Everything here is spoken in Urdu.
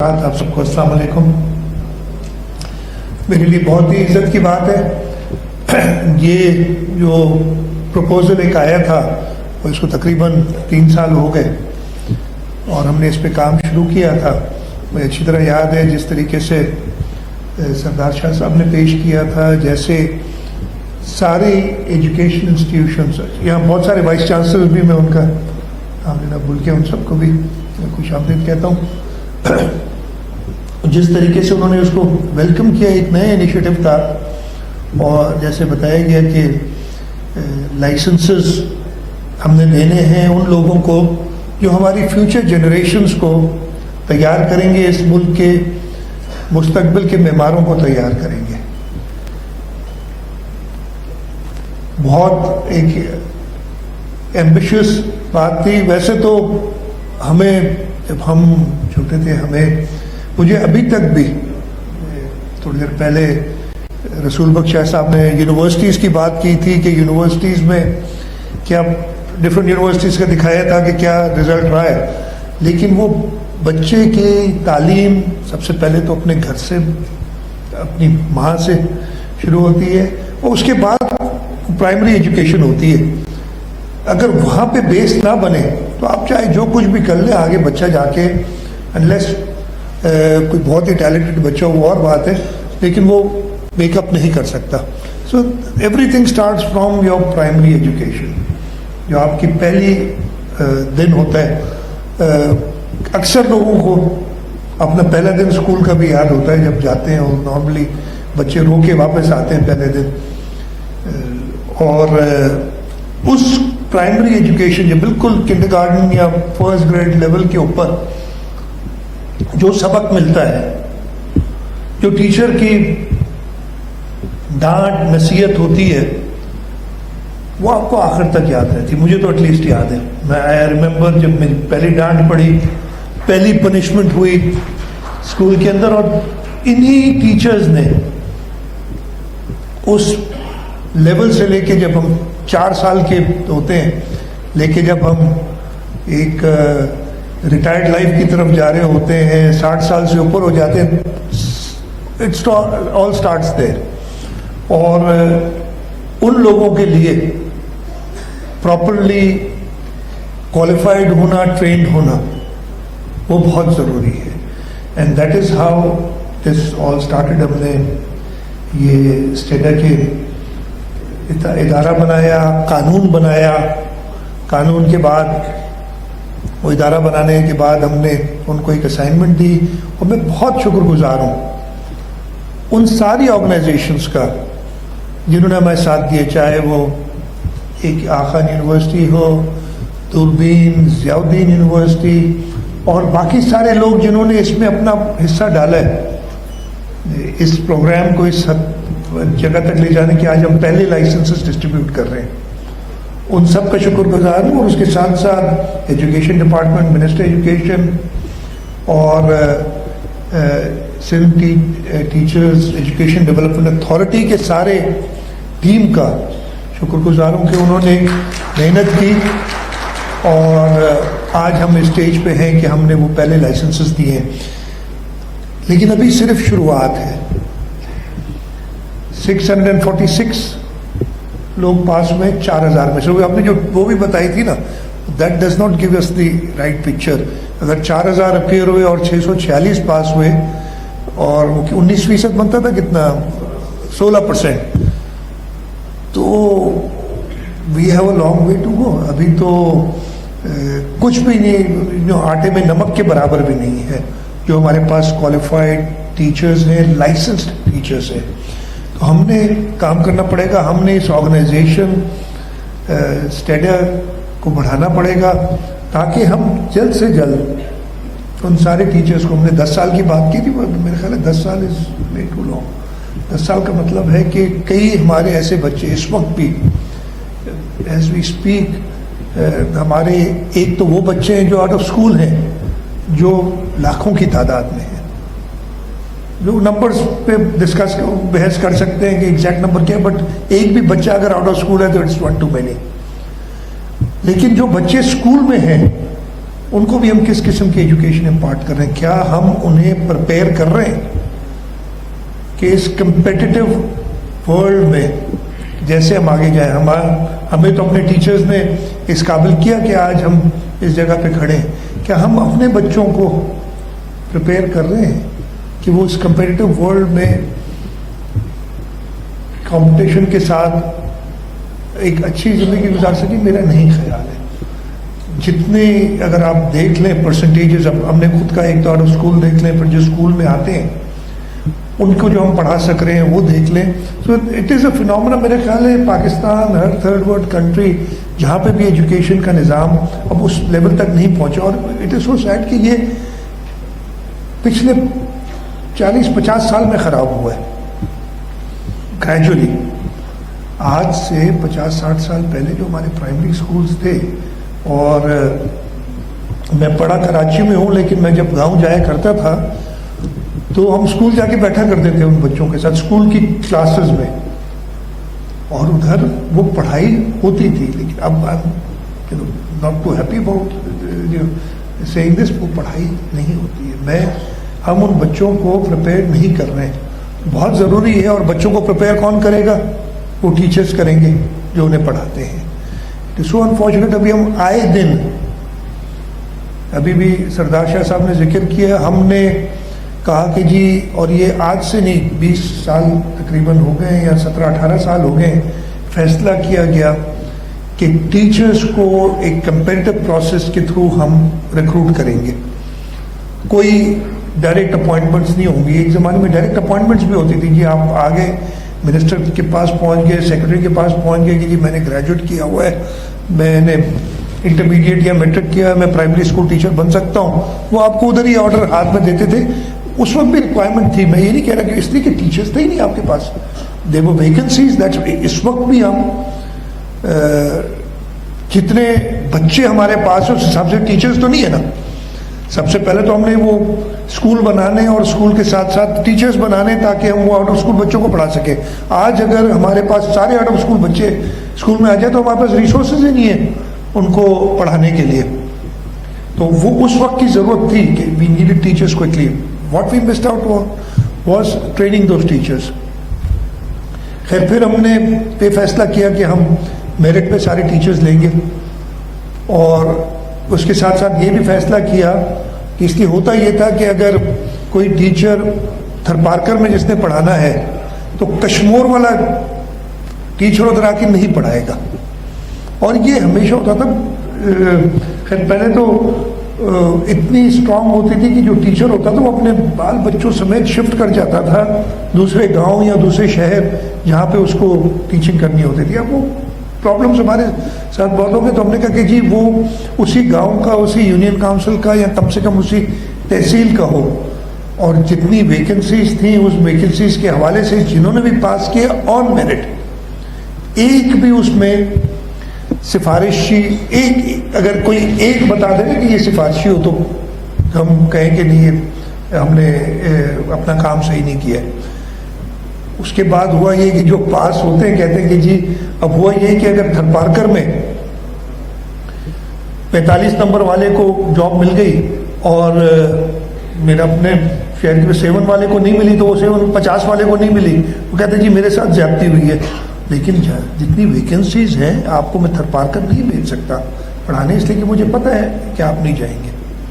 آپ سب کو السلام علیکم۔ میرے لیے بہت ہی عزت کی بات ہے، یہ جو پروپوزل ایک آیا تھا وہ اس کو تقریباً 3 سال ہو گئے اور ہم نے اس پہ کام شروع کیا تھا۔ مجھے اچھی طرح یاد ہے جس طریقے سے سردار شاہ صاحب نے پیش کیا تھا، جیسے سارے ایجوکیشن انسٹیٹیوشنز، یہاں بہت سارے وائس چانسلر بھی، میں ان کا نام لینا بھول کے ان سب کو بھی خوش آمدید کہتا ہوں۔ جس طریقے سے انہوں نے اس کو ویلکم کیا، ایک نیا انیشیٹو تھا، اور جیسے بتایا گیا کہ لائسنسز ہم نے دینے ہیں ان لوگوں کو جو ہماری فیوچر جنریشنز کو تیار کریں گے، اس ملک کے مستقبل کے معماروں کو تیار کریں گے۔ بہت ایک ایمبیشیس بات تھی۔ ویسے تو ہمیں جب ہم چھوٹے تھے، مجھے ابھی تک بھی، تھوڑی دیر پہلے رسول بخش شاہ صاحب نے یونیورسٹیز کی بات کی تھی کہ یونیورسٹیز میں کیا ڈفرینٹ یونیورسٹیز کا دکھایا تھا کہ کیا رزلٹ رہا ہے، لیکن وہ بچے کی تعلیم سب سے پہلے تو اپنے گھر سے، اپنی ماں سے شروع ہوتی ہے، اور اس کے بعد پرائمری ایجوکیشن ہوتی ہے۔ اگر وہاں پہ بیس نہ بنے تو آپ چاہے جو کچھ بھی کر لیں، آگے بچہ جا کے انلیس کوئی بہت ہی ٹیلنٹڈ بچہ ہو وہ اور بات ہے، لیکن وہ میک اپ نہیں کر سکتا۔ So every thing starts from your primary education, جو آپ کی پہلی دن ہوتا ہے۔ اکثر لوگوں کو اپنا پہلا دن اسکول کا بھی یاد ہوتا ہے جب جاتے ہیں، اور نارملی بچے رو کے واپس آتے ہیں پہلے دن۔ اور اس پرائمری ایجوکیشن جو بالکل کنڈر گارڈن یا فرسٹ گریڈ لیول کے اوپر جو سبق ملتا ہے، جو ٹیچر کی ڈانٹ نصیحت ہوتی ہے، وہ آپ کو آخر تک یاد رہتی۔ مجھے تو ایٹ لیسٹ یاد ہے، میں آئی ریمبر جب میری پہلی ڈانٹ پڑی، پہلی پنشمنٹ ہوئی اسکول کے اندر، اور انہی ٹیچرز نے اس لیول سے لے کے، جب ہم 4 سال کے ہوتے ہیں، لے کے جب ہم ایک ریٹائرڈ لائف کی طرف جا رہے ہوتے ہیں، 60 سال سے اوپر ہو جاتے ہیں، اٹس آل اسٹارٹس دیر۔ اور ان لوگوں کے لیے پراپرلی کوالیفائڈ ہونا، ٹرینڈ ہونا، وہ بہت ضروری ہے۔ And that is how this all started. ہم نے یہ اسٹیڈا کے ادارہ بنایا، قانون بنایا، قانون کے بعد وہ ادارہ بنانے کے بعد ہم نے ان کو ایک اسائنمنٹ دی، اور میں بہت شکر گزار ہوں ان ساری آرگنائزیشنز کا جنہوں نے ہمارے ساتھ دیے، چاہے وہ ایک آخان یونیورسٹی ہو، دوربین، ضیاء الدین یونیورسٹی، اور باقی سارے لوگ جنہوں نے اس میں اپنا حصہ ڈالا ہے اس پروگرام کو اس جگہ تک لے جانے کے۔ آج ہم پہلے لائسنسز ڈسٹریبیوٹ کر رہے ہیں، ان سب کا شکر گزار ہوں۔ اور اس کے ساتھ ساتھ ایجوکیشن ڈپارٹمنٹ، منسٹر ایجوکیشن، اور Sindh teachers education development authority کے سارے ٹیم کا شکر گزار ہوں کہ انہوں نے محنت کی، اور آج ہم اسٹیج پہ ہیں کہ ہم نے وہ پہلے لائسنسز دیے ہیں، لیکن ابھی صرف شروعات ہے۔ 646 لوگ پاس ہوئے 4000 میں سے۔ آپ نے جو وہ بھی بتائی تھی نا، that does not give us the right picture. اگر 4000 اپیئر ہوئے اور 646 پاس ہوئے، اور 19% بنتا تھا کتنا، 16%، تو we have a long way to go. ابھی تو کچھ بھی نہیں، جو آٹے میں نمک کے برابر بھی نہیں ہے جو ہمارے پاس کوالیفائڈ ٹیچرز ہیں، لائسنسڈ ٹیچرز ہیں۔ تو ہم نے کام کرنا پڑے گا، ہم نے اس آرگنائزیشن اسٹیڈا کو بڑھانا پڑے گا، تاکہ ہم جلد سے جلد ان سارے ٹیچرز کو، ہم نے 10 سال کی بات کی تھی، میرے خیال ہے 10 سال از وے ٹو لانگ۔ 10 سال کا مطلب ہے کہ کئی ہمارے ایسے بچے اس وقت بھی ایز وی اسپیک، ہمارے ایک تو وہ بچے ہیں جو آؤٹ آف اسکول ہیں، جو لاکھوں کی تعداد میں ہیں، جو نمبرز پہ بحث کر سکتے ہیں کہ ایگزیکٹ نمبر کیا ہے، بٹ ایک بھی بچہ اگر آؤٹ آف اسکول ہے تو اٹس ون ٹو مینی۔ لیکن جو بچے اسکول میں ہیں ان کو بھی ہم کس قسم کی ایجوکیشن امپارٹ کر رہے ہیں؟ کیا ہم انہیں پریپیئر کر رہے ہیں کہ اس کمپیٹیٹو ورلڈ میں جیسے ہم آگے جائیں؟ ہمیں تو اپنے ٹیچرز نے اس قابل کیا کہ آج ہم اس جگہ پہ کھڑے ہیں. کیا ہم اپنے بچوں کو پریپیئر کر رہے ہیں کہ وہ اس کمپیٹیٹو ورلڈ میں کمپٹیشن کے ساتھ ایک اچھی زندگی گزار سکیں؟ میرا نہیں خیال ہے. جتنے اگر آپ دیکھ لیں پرسنٹیجز، اب ہم نے خود کا ایک تو اسکول دیکھ لیں، پھر جو اسکول میں آتے ہیں ان کو جو ہم پڑھا سک رہے ہیں وہ دیکھ لیں. So it is a phenomena. میرا خیال ہے پاکستان ہر تھرڈ ورلڈ کنٹری جہاں پہ بھی ایجوکیشن کا نظام اب اس لیول تک نہیں پہنچا، اور اٹ از سو سیڈ کہ یہ پچھلے 40-50 سال میں خراب ہوا ہے گریجولی. آج سے 50-60 سال پہلے جو ہمارے پرائمری اسکولس تھے، اور میں پڑھا کراچی میں ہوں لیکن میں جب گاؤں جایا کرتا تھا تو ہم اسکول جا کے بیٹھا کرتے تھے ان بچوں کے ساتھ اسکول کی کلاسز میں، اور ادھر وہ پڑھائی ہوتی تھی. لیکن اب not too happy about seeing this, وہ پڑھائی نہیں ہوتی ہے. ہم ان بچوں کو پریپیئر نہیں کر رہے ہیں. بہت ضروری ہے. اور بچوں کو پریپیئر کون کرے گا؟ وہ ٹیچرز کریں گے جو انہیں پڑھاتے ہیں. سو انفارچونیٹ ابھی ہم آئے دن، ابھی بھی سردار شاہ صاحب نے ذکر کیا، ہم نے کہا کہ جی، اور یہ آج سے نہیں 20 سال تقریباً ہو گئے یا 17-18 سال ہو گئے، فیصلہ کیا گیا کہ ٹیچرز کو ایک کمپیٹیٹو پروسیس کے تھرو ہم ریکروٹ کریں گے. کوئی ڈائریکٹ اپوائنٹمنٹس نہیں ہوں گی. ایک زمانے میں ڈائریکٹ اپوائنٹمنٹس بھی ہوتی تھی. جی آپ آگے منسٹر کے پاس پہنچ گئے، سیکرٹری کے پاس پہنچ گئے کہ جی میں نے گریجویٹ کیا ہوا ہے، میں نے انٹرمیڈیٹ یا میٹرک کیا ہے، میں پرائمری اسکول ٹیچر بن سکتا ہوں. وہ آپ کو ادھر ہی آرڈر ہاتھ میں دیتے تھے. اس وقت بھی ریکوائرمنٹ تھی. میں یہ نہیں کہہ رہا کہ اس لیے کہ ٹیچرس تھے ہی نہیں آپ کے پاس، دے ور ویکنسیز. اس وقت بھی ہم جتنے بچے ہمارے پاس ہیں اس حساب سے ٹیچرس تو نہیں ہے نا. سب سے پہلے تو ہم نے وہ اسکول بنانے اور اسکول کے ساتھ ساتھ ٹیچرز بنانے تاکہ ہم وہ آؤٹ آف اسکول بچوں کو پڑھا سکیں. آج اگر ہمارے پاس سارے آؤٹ آف اسکول بچے اسکول میں آ جائیں تو ہمارے پاس ریسورسز ہی نہیں ہیں ان کو پڑھانے کے لیے. تو وہ اس وقت کی ضرورت تھی کہ we needed teachers quickly. What we missed out was training those teachers. خیر پھر ہم نے یہ فیصلہ کیا کہ ہم میرٹ پہ سارے ٹیچرز لیں گے، اور اس کے ساتھ ساتھ یہ بھی فیصلہ کیا کہ اس لیے ہوتا یہ تھا کہ اگر کوئی ٹیچر تھرپارکر میں جس نے پڑھانا ہے تو کشمور والا ٹیچر ادھر آ کے نہیں پڑھائے گا. اور یہ ہمیشہ ہوتا تھا. خیر پہلے تو اتنی اسٹرانگ ہوتی تھی کہ جو ٹیچر ہوتا تھا وہ اپنے بال بچوں سمیت شفٹ کر جاتا تھا دوسرے گاؤں یا دوسرے شہر جہاں پہ اس کو ٹیچنگ کرنی ہوتی تھی. اب وہ پرابلمس ہمارے ساتھ بہت ہو گئے تو ہم نے کہا کہ جی وہ اسی گاؤں کا، اسی یونین کاؤنسل کا، یا کم سے کم اسی تحصیل کا ہو، اور جتنی ویکنسیز تھیں اس ویکنسیز کے حوالے سے جنہوں نے بھی پاس کیا آن میرٹ، ایک بھی اس میں سفارشی، ایک اگر کوئی ایک بتا دے نا کہ یہ سفارشی ہو تو ہم کہیں کہ نہیں ہم نے اپنا کام صحیح نہیں کیا. اس کے بعد ہوا یہ کہ جو پاس ہوتے ہیں کہتے ہیں کہ جی اب ہوا یہ کہ اگر تھرپارکر میں 45 نمبر والے کو جاب مل گئی اور میرا اپنے شہر کے 7 والے کو نہیں ملی تو وہ 50 والے کو نہیں ملی. وہ کہتے ہیں جی میرے ساتھ زیادتی ہوئی ہے. لیکن جتنی ویکنسیز ہیں آپ کو میں تھرپارکر نہیں بھیج سکتا پڑھانے، اس لیے کہ مجھے پتہ ہے کہ آپ نہیں جائیں گے.